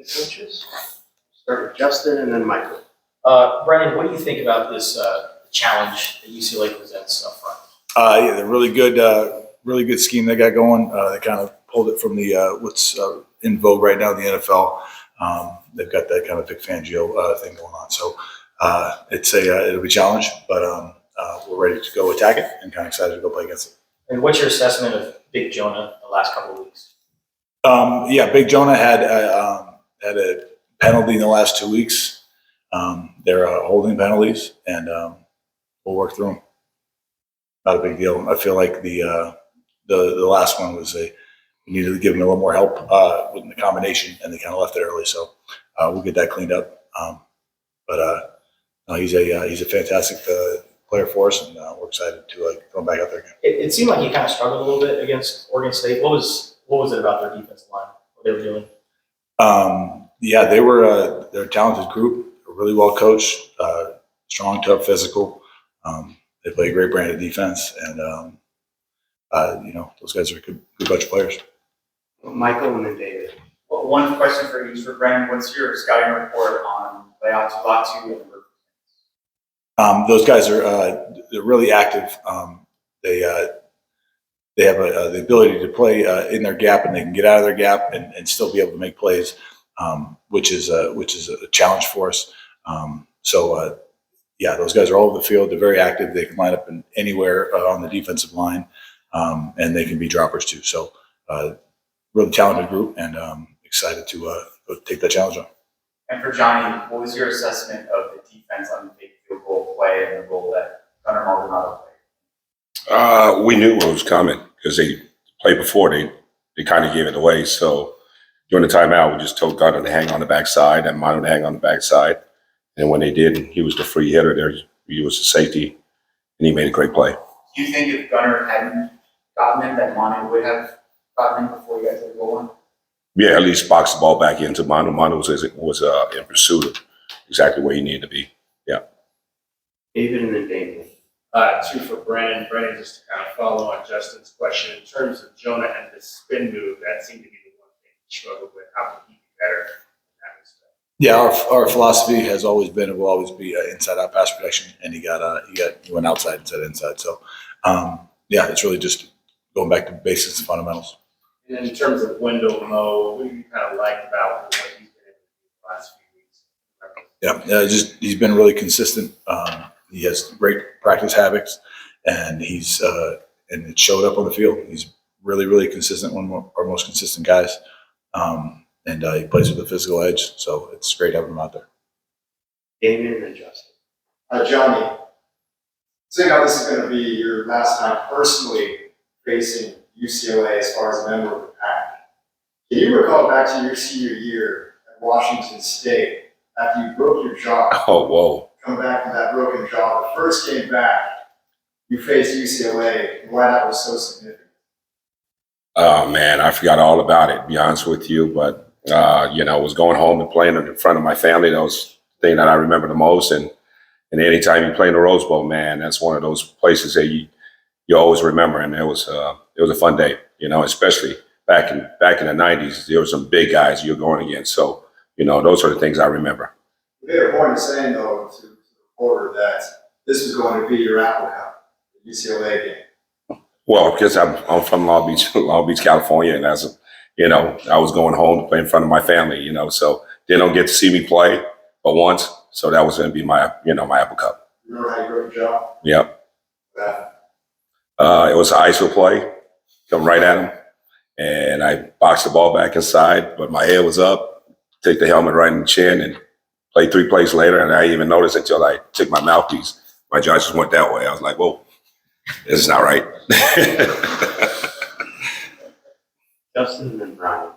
the coaches. Start with Justin and then Michael. Brennan, what do you think about this challenge that UCLA presents up front? Yeah, they're really good scheme they got going. They kind of pulled it from the what's in vogue right now in the NFL. They've got that kind of Vic Fangio thing going on. So it'll be a challenge, but we're ready to go attack it and kind of excited to go play against it. And what's your assessment of Big Jonah the last couple of weeks? Yeah, Big Jonah had a penalty in the last 2 weeks. They're holding penalties, and we'll work through them. Not a big deal. I feel like the last one was we needed to give him a little more help with the combination, and they kind of left it early. So we'll get that cleaned up. But he's a fantastic player for us, and we're excited to throw him back out there again. It seemed like he kind of struggled a little bit against Oregon State. What was it about their defensive line? What they were doing? Yeah, they're a talented group, really well coached, strong, tough, physical. They play a great brand of defense, and those guys are a good bunch of players. Michael and then David. Well, one question for each. For Brennan, what's your scouting report on Latu and Those guys are they're really active. They have the ability to play in their gap, and they can get out of their gap and still be able to make plays, which is a challenge for us. Yeah, those guys are all over the field. They're very active. They can line up in anywhere on the defensive line, and they can be droppers too. So, really talented group, and excited to take that challenge on. And for Johnny, what was your assessment of the defense on the big field goal play and the role that Gunnar Maldonado played? We knew what was coming because they played before. They kind of gave it away. So during the timeout, we just told Gunnar to hang on the backside and Manu to hang on the backside. And when they did, he was the free hitter there. He was the safety, and he made a great play. Do you think if Gunnar hadn't gotten him, that Manu would have gotten him before you guys had goal line? Yeah, at least box the ball back into Manu. Manu was in pursuit of exactly where he needed to be. Yeah. David and then Damien. Two for Brennan. Brennan, just to kind of follow on Justin's question, in terms of Jonah and the spin move, that seemed to be the one thing he struggled with. How can he be better in that respect? Yeah, our philosophy has always been it will always be inside-out pass protection, and he went outside instead of inside. So, yeah, it's really just going back to basics and fundamentals. And in terms of Wendell Moe, what do you kind of like about what he's been able to do the last few weeks? Yeah, he's been really consistent. He has great practice habits, and and it showed up on the field. He's really, really consistent, one of our most consistent guys. And he plays with a physical edge, so it's great having him out there. Damien and then Justin. Johnny, seeing how this is going to be your last time personally facing UCLA as far as a member of the pack, can you recall back to your senior year at Washington State after you broke your jaw? Oh, whoa. Come back from that broken jaw. The first game back, you faced UCLA, and why that was so significant. Oh, man, I forgot all about it, to be honest with you. But, was going home and playing in front of my family. That was the thing that I remember the most. And anytime you play in the Rose Bowl, man, that's one of those places that you always remember. And it was a fun day, especially back in the 90s. There were some big guys you're going against. So, those are the things I remember. You made a point of saying, though, to the reporter that this was going to be your Apple Cup, the UCLA game. Well, because I'm from Long Beach, California, and I was going home to play in front of my family, so they don't get to see me play but once. So that was going to be my Apple Cup. Remember how you broke your jaw? Yep. Yeah. It was an ISO play, come right at him, and I boxed the ball back inside, but my head was up, take the helmet right in the chin, and played 3 plays later, and I didn't even notice until I took my mouthpiece. My jaw just went that way. I was like, whoa, this is not right. Justin and then Brian.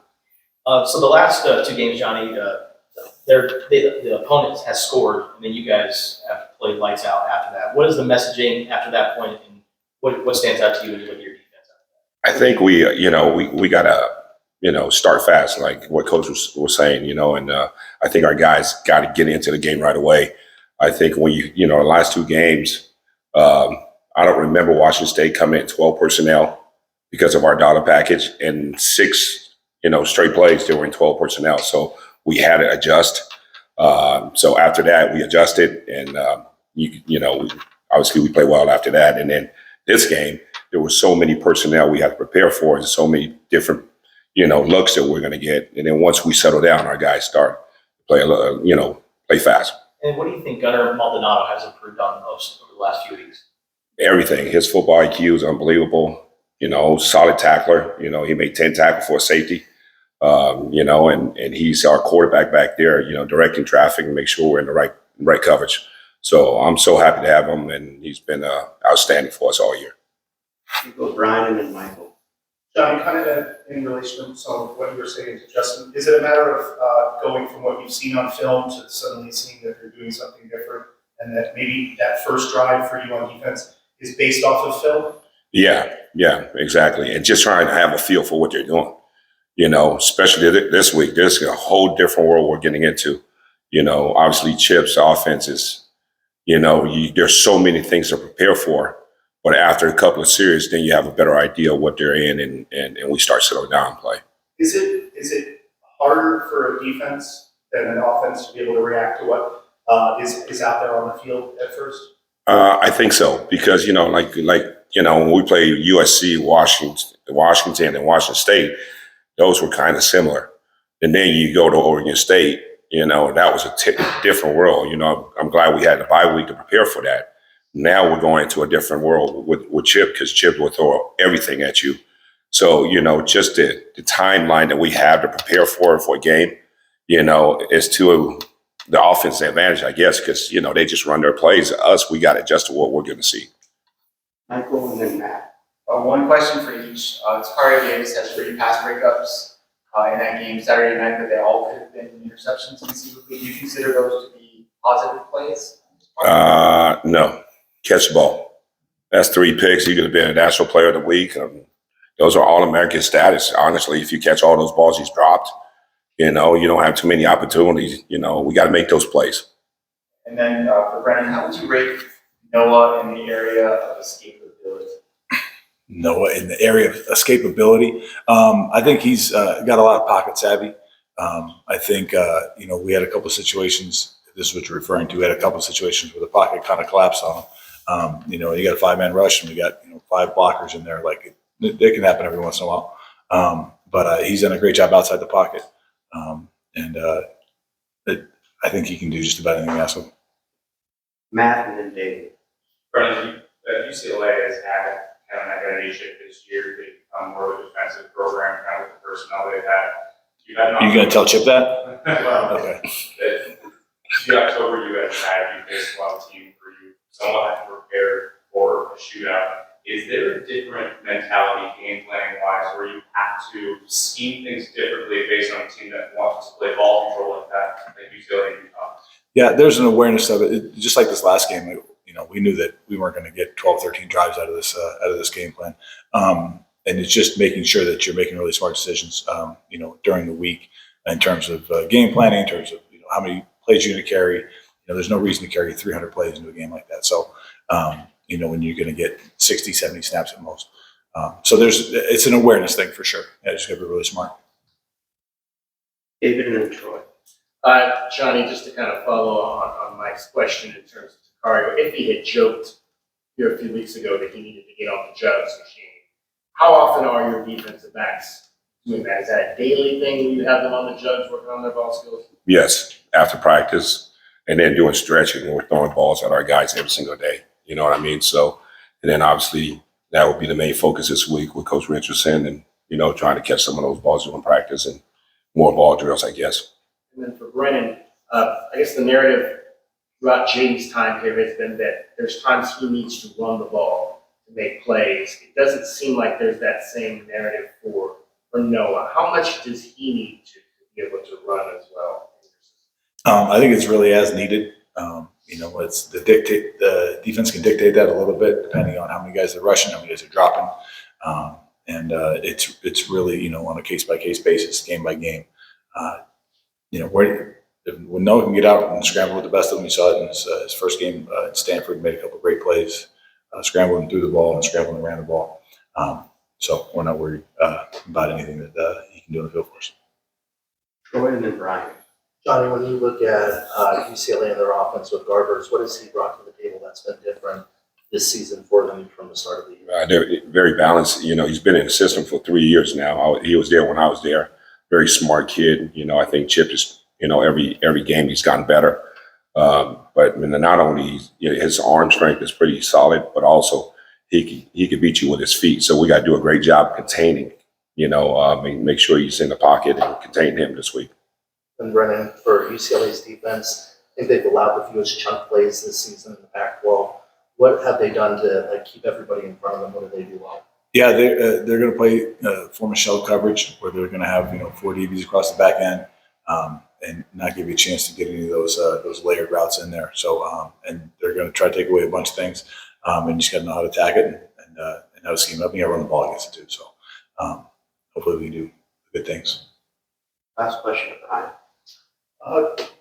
So the last 2 games, Johnny, the opponent has scored, and then you guys have played lights out after that. What is the messaging after that point, and what stands out to you when you look at your defense after that? I think we gotta start fast, like what Coach was saying, and I think our guys got to get into the game right away. I think when the last 2 games, I don't remember Washington State coming in 12 personnel because of our dollar package, and 6 straight plays they were in 12 personnel. So we had to adjust. So after that, we adjusted, and obviously we played well after that. And then this game, there were so many personnel we had to prepare for, and so many different looks that we're going to get. And then once we settle down, our guys start to play fast. And what do you think Gunnar Maldonado has improved on most over the last few weeks? Everything. His football IQ is unbelievable. Solid tackler. He made 10 tackles for a safety. And he's our quarterback back there, directing traffic and make sure we're in the right coverage. So I'm so happy to have him, and he's been outstanding for us all year. We'll go Brian and then Michael. Johnny, kind of in relation to some of what you were saying to Justin, is it a matter of going from what you've seen on film to suddenly seeing that they're doing something different, and that maybe that first drive for you on defense is based off of film? Yeah, exactly. And just trying to have a feel for what they're doing. Especially this week, there's a whole different world we're getting into. Obviously Chip's offense is, there's so many things to prepare for. But after a couple of series, then you have a better idea of what they're in, and we start settling down and play. Is it harder for a defense than an offense to be able to react to what is out there on the field at first? I think so, because when we played USC, Washington, and Washington State, those were kind of similar. And then you go to Oregon State, that was a different world. I'm glad we had the bye week to prepare for that. Now we're going into a different world with Chip, because Chip will throw everything at you. So, just the timeline that we have to prepare for a game, is to the offense advantage, I guess, because, they just run their plays. Us, we got to adjust to what we're going to see. Michael and then Matt. One question for each. Takari Davis has 3 pass breakups in that game Saturday night, but they all could have been interceptions conceivably. Do you consider those to be positive plays? No. Catch the ball. That's 3 picks. He could have been a National Player of the Week. Those are All-American status. Honestly, if you catch all those balls he's dropped, you don't have too many opportunities. We got to make those plays. And then for Brennan, how would you rate Noah in the area of escapability? Noah in the area of escapability. I think he's got a lot of pocket savvy. I think, we had a couple of situations, this is what you're referring to, we had a couple of situations where the pocket kind of collapsed on him. You got a 5-man rush and we got 5 blockers in there. Like it can happen every once in a while. But he's done a great job outside the pocket. I think he can do just about anything else. Matt and then David. Brennan, UCLA has had kind of an identity shift this year. They've become more of a defensive program, kind of with the personnel they've had. You going to tell Chip that? Well, Okay. the October you guys had, you faced a lot of teams where you somewhat prepared for a shootout. Is there a different mentality, game planning wise, where you have to scheme things differently based on a team that wants to play ball control like that, like UCLA and Utah? Yeah, there's an awareness of it. Just like this last game, we knew that we weren't going to get 12, 13 drives out of this game plan. And it's just making sure that you're making really smart decisions, during the week in terms of game planning, in terms of how many plays you're going to carry. There's no reason to carry 300 plays into a game like that. So, when you're going to get 60, 70 snaps at most. So it's an awareness thing for sure. Yeah, just got to be really smart. David and then Troy. Johnny, just to kind of follow on Mike's question in terms of Takari, if he had joked here a few weeks ago that he needed to get on the jugs machine, how often are your defensive backs doing that? Is that a daily thing when you have them on the jugs working on their ball skills? Yes, after practice, and then doing stretching. We're throwing balls at our guys every single day. You know what I mean? So, and then obviously that would be the main focus this week with Coach Richardson and, trying to catch some of those balls during practice and more ball drills, I guess. And then for Brennan, I guess the narrative throughout James' time here has been that there's times he needs to run the ball to make plays. It doesn't seem like there's that same narrative for Noah. How much does he need to be able to run as well? I think it's really as needed. It's the defense can dictate that a little bit depending on how many guys they're rushing, how many guys are dropping. It's really, on a case-by-case basis, game by game. When Noah can get out and scramble with the best of them, you saw it in his first game at Stanford, made a couple of great plays, scrambling through the ball and scrambling around the ball. So we're not worried about anything that he can do in the field for us. Troy and then Brian. Johnny, when you look at UCLA and their offense with Garbers, what has he brought to the table that's been different this season for them from the start of the year? They're very balanced. He's been in the system for 3 years now. He was there when I was there. Very smart kid. I think Chip is, every game he's gotten better. But not only his arm strength is pretty solid, but also he can beat you with his feet. So we got to do a great job containing. Make sure he's in the pocket and contain him this week. And Brennan, for UCLA's defense, I think they've allowed the fewest chunk plays this season in the Pac-12. What have they done to keep everybody in front of them? What do they do well? Yeah, they're going to play form of shell coverage where they're going to have 4 DBs across the back end and not give you a chance to get any of those layered routes in there. So and they're going to try to take away a bunch of things, and you just got to know how to attack it and how to scheme up. And you got to run the ball against it too. So hopefully we do good things. Last question, Brian.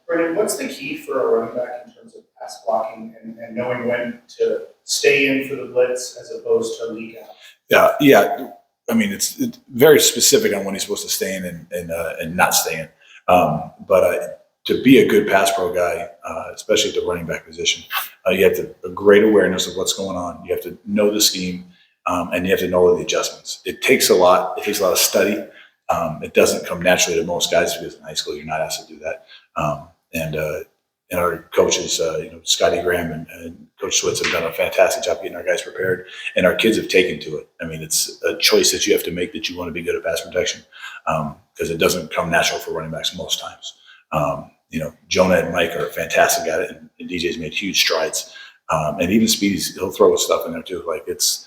Brennan, what's the key for a running back in terms of pass blocking and knowing when to stay in for the blitz as opposed to leak out? Yeah. I mean, it's very specific on when he's supposed to stay in and not stay in. But to be a good pass pro guy, especially at the running back position, you have a great awareness of what's going on. You have to know the scheme, and you have to know all the adjustments. It takes a lot. It takes a lot of study. It doesn't come naturally to most guys because in high school you're not asked to do that. And our coaches, Scotty Graham and Coach Switz have done a fantastic job getting our guys prepared, and our kids have taken to it. I mean, it's a choice that you have to make that you want to be good at pass protection because it doesn't come natural for running backs most times. Jonah and Mike are fantastic at it, and DJ's made huge strides. And even Speedy's, he'll throw stuff in there too. It's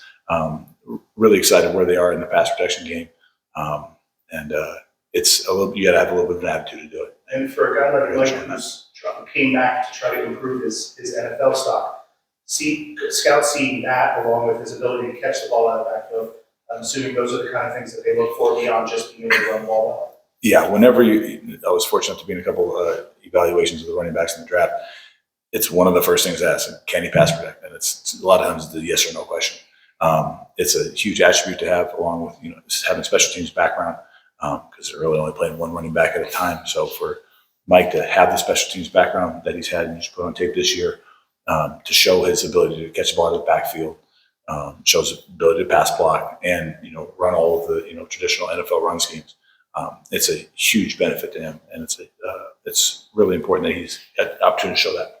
really excited where they are in the pass protection game. It's you got to have a little bit of an attitude to do it. And for a guy like Mike who's came back to try to improve his NFL stock, scouts see that along with his ability to catch the ball out of the backfield. I'm assuming those are the kind of things that they look for beyond just being able to run the ball well. Yeah, whenever I was fortunate to be in a couple evaluations of the running backs in the draft. It's one of the first things asked: can he pass protect? And it's a lot of times the yes or no question. It's a huge attribute to have, along with having special teams background, because they're really only playing one running back at a time. So for Mike to have the special teams background that he's had and he's put on tape this year, to show his ability to catch the ball out of the backfield, shows his ability to pass block and run all of the traditional NFL run schemes. It's a huge benefit to him, and it's really important that he's got the opportunity to show that.